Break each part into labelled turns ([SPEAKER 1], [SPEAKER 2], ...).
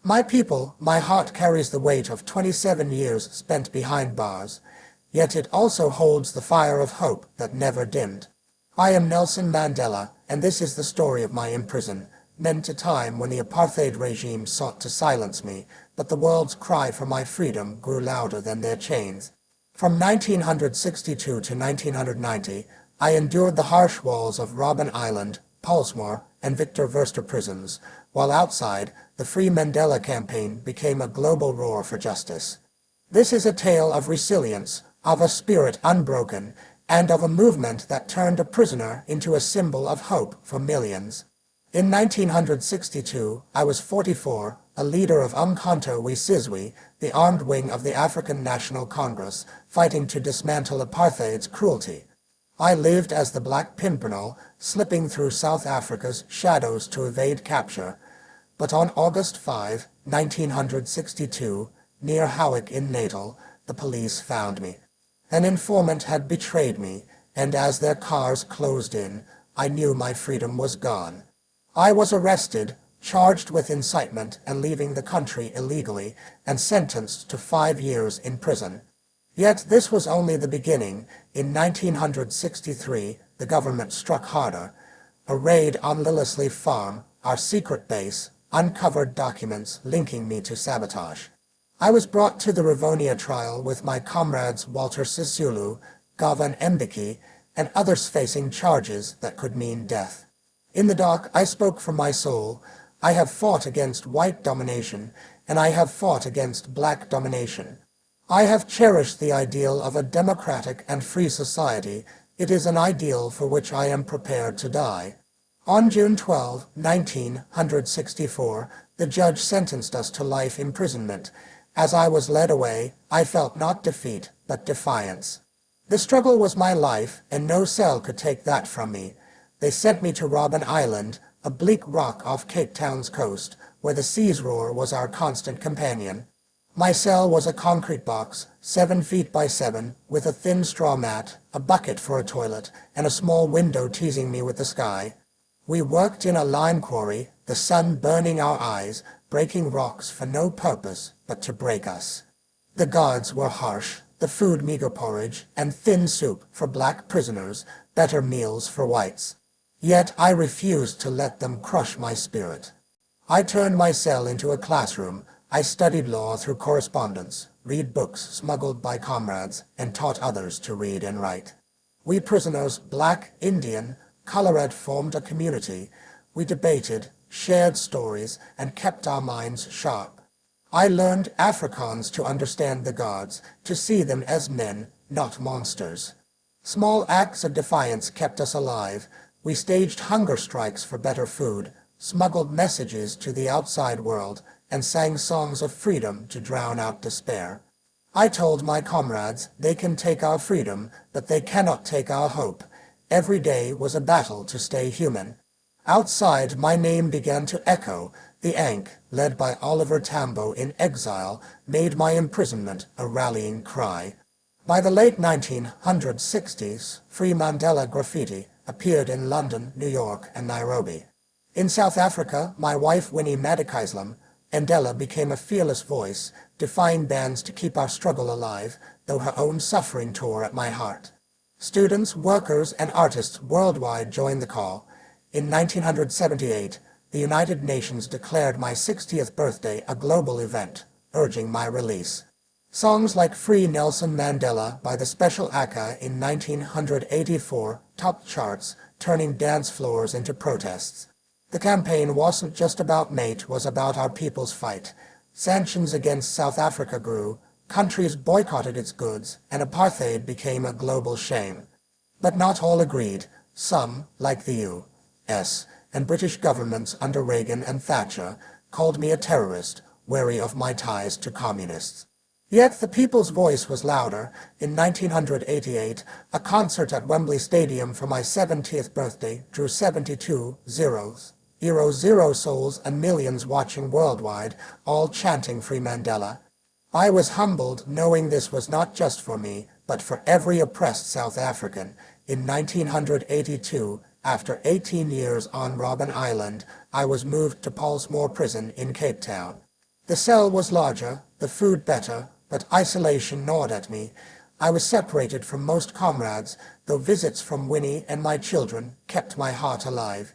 [SPEAKER 1] My people, my heart carries the weight of 27 years spent behind bars, yet it also holds the fire of hope that never dimmed. I am Nelson Mandela, and this is the story of my imprisonment, a time when the apartheid regime sought to silence me, but the world's cry for my freedom grew louder than their chains. From 1962 to 1990, I endured the harsh walls of Robben Island, Pollsmoor, and Victor Verster prisons, while outside, the Free Mandela campaign became a global roar for justice. This is a tale of resilience, of a spirit unbroken, and of a movement that turned a prisoner into a symbol of hope for millions. In 1962, I was 44, a leader of Umkhonto we Sizwe, the armed wing of the African National Congress, fighting to dismantle apartheid's cruelty. I lived as the Black Pimpernel, slipping through South Africa's shadows to evade capture. But on August 5, 1962, near Howick in Natal, the police found me. An informant had betrayed me, and as their cars closed in, I knew my freedom was gone. I was arrested, charged with incitement and leaving the country illegally, and sentenced to 5 years in prison. Yet this was only the beginning. In 1963, the government struck harder. A raid on Lillisleaf Farm, our secret base, uncovered documents linking me to sabotage. I was brought to the Rivonia trial with my comrades Walter Sisulu, Govan Mbeki, and others facing charges that could mean death. In the dock, I spoke from my soul. I have fought against white domination, and I have fought against black domination. I have cherished the ideal of a democratic and free society. It is an ideal for which I am prepared to die. On June 12, 1964, the judge sentenced us to life imprisonment. As I was led away, I felt not defeat, but defiance. The struggle was my life, and no cell could take that from me. They sent me to Robben Island, a bleak rock off Cape Town's coast, where the sea's roar was our constant companion. My cell was a concrete box, 7 feet by 7, with a thin straw mat, a bucket for a toilet, and a small window teasing me with the sky. We worked in a lime quarry, the sun burning our eyes, breaking rocks for no purpose but to break us. The guards were harsh, the food meager porridge, and thin soup for black prisoners, better meals for whites. Yet I refused to let them crush my spirit. I turned my cell into a classroom. I studied law through correspondence, read books smuggled by comrades, and taught others to read and write. We prisoners, black, Indian, colored, formed a community. We debated, shared stories, and kept our minds sharp. I learned Afrikaans to understand the guards, to see them as men, not monsters. Small acts of defiance kept us alive. We staged hunger strikes for better food, smuggled messages to the outside world, and sang songs of freedom to drown out despair. I told my comrades, they can take our freedom, but they cannot take our hope. Every day was a battle to stay human. Outside, my name began to echo. The Ankh, led by Oliver Tambo in exile, made my imprisonment a rallying cry. By the late 1960s, Free Mandela graffiti appeared in London, New York, and Nairobi. In South Africa, my wife Winnie Madikizela Mandela became a fearless voice, defying bans to keep our struggle alive, though her own suffering tore at my heart. Students, workers, and artists worldwide joined the call. In 1978, the United Nations declared my 60th birthday a global event, urging my release. Songs like Free Nelson Mandela by the Special Aka in 1984 topped charts, turning dance floors into protests. The campaign wasn't just about mate, it was about our people's fight. Sanctions against South Africa grew, countries boycotted its goods, and apartheid became a global shame. But not all agreed. Some, like the U.S. and British governments under Reagan and Thatcher, called me a terrorist, wary of my ties to communists. Yet the people's voice was louder. In 1988, a concert at Wembley Stadium for my 70th birthday drew 72,000 souls and millions watching worldwide, all chanting Free Mandela. I was humbled knowing this was not just for me, but for every oppressed South African. In 1982, after 18 years on Robben Island, I was moved to Pollsmoor Prison in Cape Town. The cell was larger, the food better, but isolation gnawed at me. I was separated from most comrades, though visits from Winnie and my children kept my heart alive.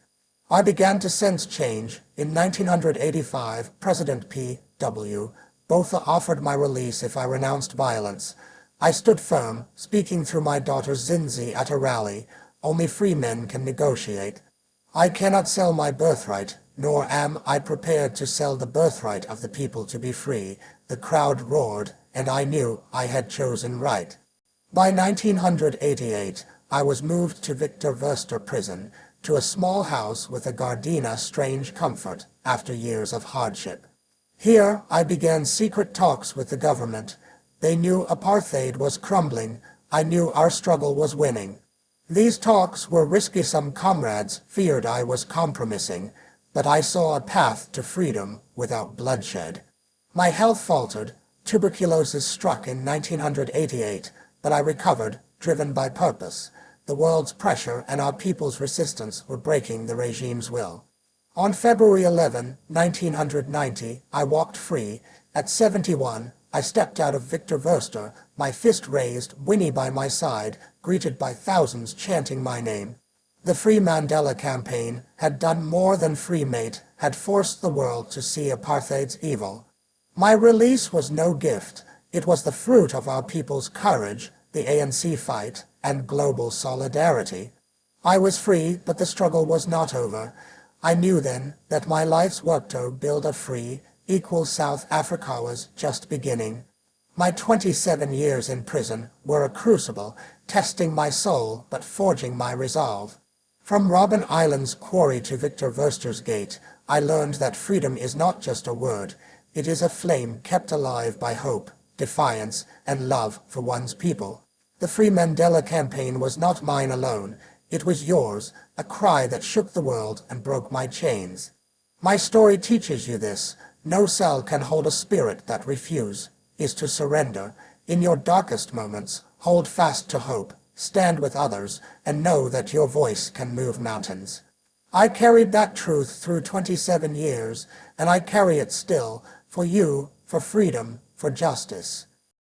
[SPEAKER 1] I began to sense change. In 1985, President P.W. Botha offered my release if I renounced violence. I stood firm, speaking through my daughter Zinzi at a rally. Only free men can negotiate. I cannot sell my birthright, nor am I prepared to sell the birthright of the people to be free. The crowd roared, and I knew I had chosen right. By 1988, I was moved to Victor Verster prison, to a small house with a gardenia strange comfort after years of hardship. Here I began secret talks with the government. They knew apartheid was crumbling. I knew our struggle was winning. These talks were risky. Some comrades feared I was compromising, but I saw a path to freedom without bloodshed. My health faltered. Tuberculosis struck in 1988, but I recovered, driven by purpose. The world's pressure and our people's resistance were breaking the regime's will. On February 11, 1990, I walked free. At 71, I stepped out of Victor Verster, my fist raised, Winnie by my side, greeted by thousands chanting my name. The Free Mandela campaign had done more than free mate, had forced the world to see apartheid's evil. My release was no gift. It was the fruit of our people's courage, the ANC fight, and global solidarity. I was free, but the struggle was not over. I knew then that my life's work to build a free, equal South Africa was just beginning. My 27 years in prison were a crucible, testing my soul but forging my resolve. From Robben Island's quarry to Victor Verster's gate, I learned that freedom is not just a word. It is a flame kept alive by hope, defiance, and love for one's people. The Free Mandela campaign was not mine alone. It was yours, a cry that shook the world and broke my chains. My story teaches you this. No cell can hold a spirit that refuses, is to surrender. In your darkest moments, hold fast to hope, stand with others, and know that your voice can move mountains. I carried that truth through 27 years, and I carry it still, for you, for freedom, for justice.